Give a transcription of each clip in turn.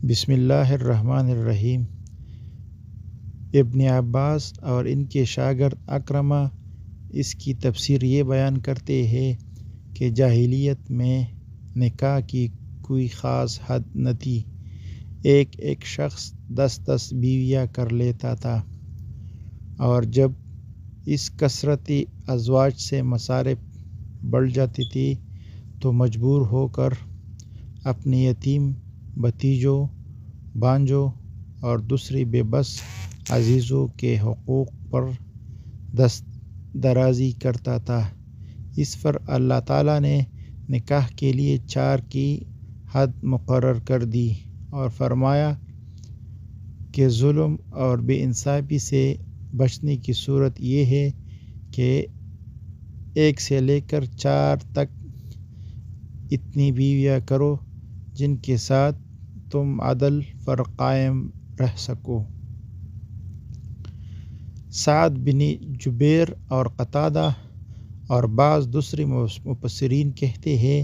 بسم اللہ الرحمن الرحیم۔ ابن عباس اور ان کے شاگرد اکرمہ اس کی تفسیر یہ بیان کرتے ہیں کہ جاہلیت میں نکاح کی کوئی خاص حد نہ تھی۔ ایک ایک شخص 10 بیویاں کر لیتا تھا، اور جب اس کثرت ازواج سے مصارف بڑھ جاتی تھی تو مجبور ہو کر اپنے یتیم بھتیجوں، بانجوں اور دوسری بے بس عزیزوں کے حقوق پر دست درازی کرتا تھا۔ اس پر اللہ تعالیٰ نے نکاح کے لیے 4 کی حد مقرر کر دی اور فرمایا کہ ظلم اور بے انصافی سے بچنے کی صورت یہ ہے کہ 1 سے لے کر 4 تک اتنی بیویاں کرو جن کے ساتھ تم عدل پر قائم رہ سکو۔ سعد بن جبیر اور قتادہ اور بعض دوسرے مفسرین کہتے ہیں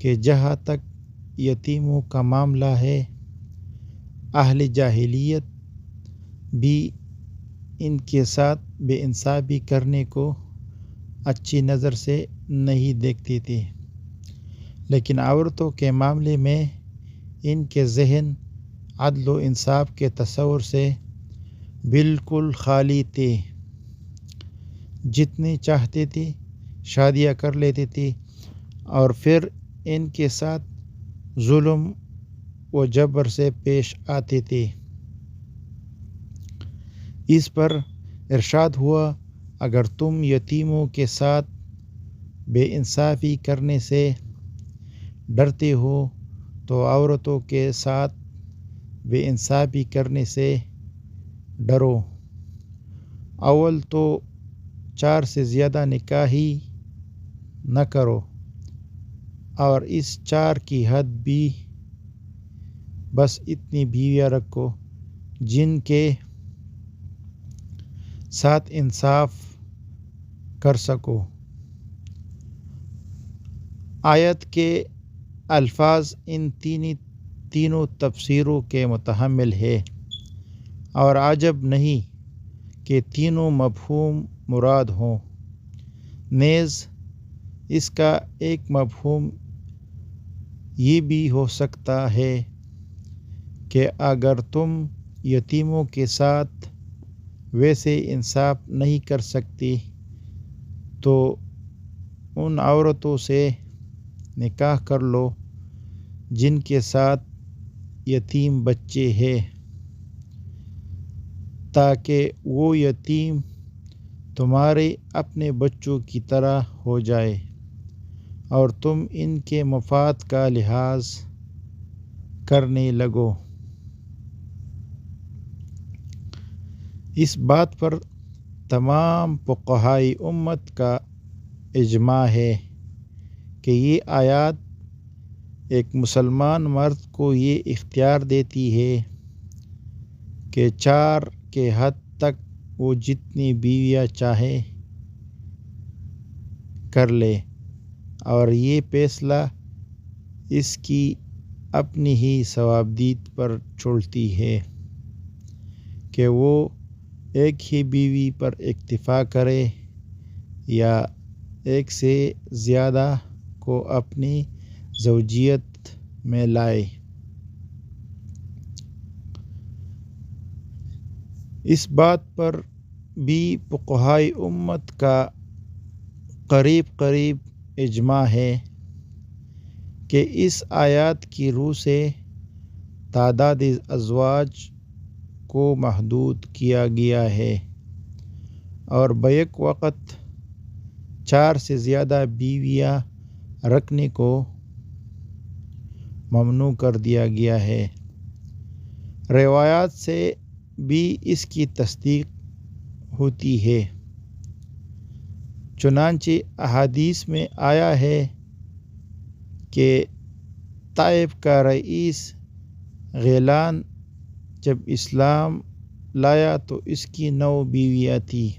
کہ جہاں تک یتیموں کا معاملہ ہے، اہل جاہلیت بھی ان کے ساتھ بے انصافی کرنے کو اچھی نظر سے نہیں دیکھتے تھے، لیکن عورتوں کے معاملے میں ان کے ذہن عدل و انصاف کے تصور سے بالکل خالی تھے۔ جتنی چاہتے تھے شادیاں کر لیتے تھے اور پھر ان کے ساتھ ظلم و جبر سے پیش آتے تھے۔ اس پر ارشاد ہوا، اگر تم یتیموں کے ساتھ بے انصافی کرنے سے ڈرتے ہو تو عورتوں کے ساتھ بے انصافی کرنے سے ڈرو۔ اول تو 4 سے زیادہ نکاح ہی نہ کرو، اور اس 4 کی حد بھی بس اتنی بیویاں رکھو جن کے ساتھ انصاف کر سکو۔ آیت کے الفاظ ان تینوں تفسیروں کے متحمل ہے، اور عجب نہیں کہ تینوں مفہوم مراد ہوں۔ نیز اس کا ایک مفہوم یہ بھی ہو سکتا ہے کہ اگر تم یتیموں کے ساتھ ویسے انصاف نہیں کر سکتے تو ان عورتوں سے نکاح کر لو جن کے ساتھ یتیم بچے ہیں، تاکہ وہ یتیم تمہارے اپنے بچوں کی طرح ہو جائے اور تم ان کے مفاد کا لحاظ کرنے لگو۔ اس بات پر تمام فقہائے امت کا اجماع ہے کہ یہ آیات ایک مسلمان مرد کو یہ اختیار دیتی ہے کہ 4 کے حد تک وہ جتنی بیویاں چاہے کر لے، اور یہ فیصلہ اس کی اپنی ہی ثوابدید پر چھوڑتی ہے کہ وہ ایک ہی بیوی پر اکتفا کرے یا ایک سے زیادہ کو اپنی زوجیت میں لائے۔ اس بات پر بھی فقہائے امت کا قریب اجماع ہے کہ اس آیات کی روح سے تعداد ازواج کو محدود کیا گیا ہے، اور بیک وقت 4 سے زیادہ بیویاں رکھنے کو ممنوع کر دیا گیا ہے۔ روایات سے بھی اس کی تصدیق ہوتی ہے، چنانچہ احادیث میں آیا ہے کہ طائف کا رئیس غیلان جب اسلام لایا تو اس کی 9 بیویاں تھیں۔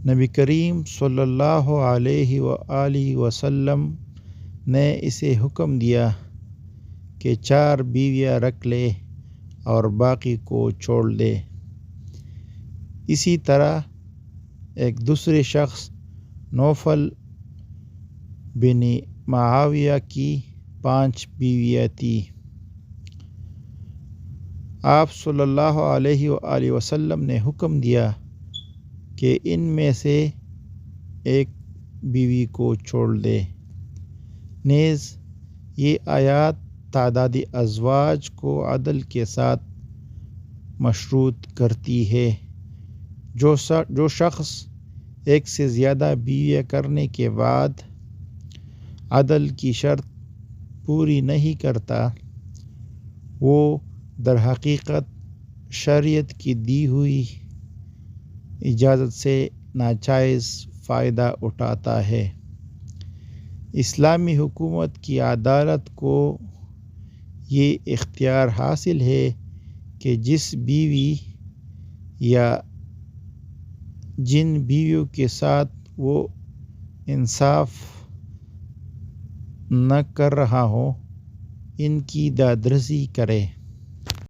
نبی کریم صلی اللہ علیہ وآلہ وسلم نے اسے حکم دیا کہ 4 بیویاں رکھ لے اور باقی کو چھوڑ دے۔ اسی طرح ایک دوسرے شخص نوفل بن معاویہ کی 5 بیویاں تھیں۔ آپ صلی اللہ علیہ وآلہ وسلم نے حکم دیا کہ ان میں سے ایک بیوی کو چھوڑ دے۔ نیز یہ آیات تعداد ازواج کو عدل کے ساتھ مشروط کرتی ہے۔ جو شخص ایک سے زیادہ بیویاں کرنے کے بعد عدل کی شرط پوری نہیں کرتا، وہ در حقیقت شریعت کی دی ہوئی اجازت سے ناجائز فائدہ اٹھاتا ہے۔ اسلامی حکومت کی عدالت کو یہ اختیار حاصل ہے کہ جس بیوی یا جن بیویوں کے ساتھ وہ انصاف نہ کر رہا ہو، ان کی دادرسی کرے۔